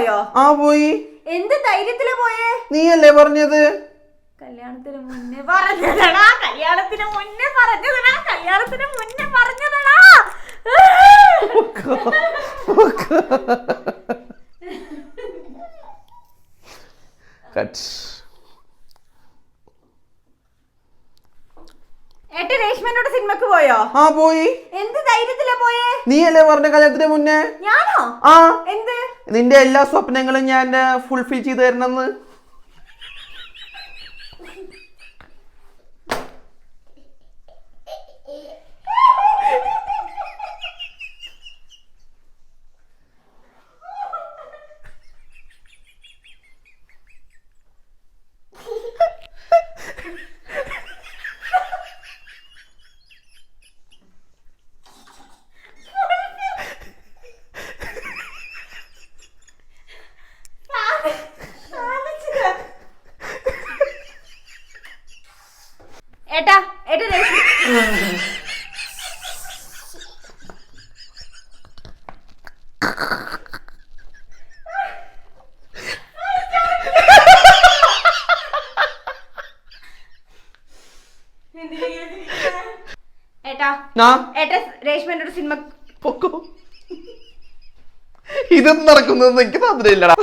പോയോ? ആ പോയി. എന്ത് ധൈര്യത്തിലാ പോയേ? നീയല്ലേ പറഞ്ഞത്? കല്യാണത്തിന് മുന്നേ പറഞ്ഞതടാ, കല്യാണത്തിന് മുന്നേ പറഞ്ഞതടാ, കല്യാണത്തിന് മുന്നേ പറഞ്ഞതടാ. ഏട്ടൻ രേഷ്മനോട് സിനിമക്ക് പോയോ? ആ പോയി. എന്ത് ധൈര്യത്തിലാ പോയേ? നീയല്ലേ പറഞ്ഞ കല്യാണത്തിന് മുന്നേ? ഞാനോ? ആ. എന്ത്? നിന്റെ എല്ലാ സ്വപ്നങ്ങളും ഞാൻ ഫുൾഫിൽ ചെയ്തു തരണമെന്ന്. ഏട്ടാ, ഏട്ടാ രേഷ്മ ഏട്ടാ, ഏട്ടാ രേഷ്മനോട് സിനിമ ഇതൊന്നും നടക്കുന്നതെന്ന് എനിക്ക് താല്പര്യമില്ലടാ.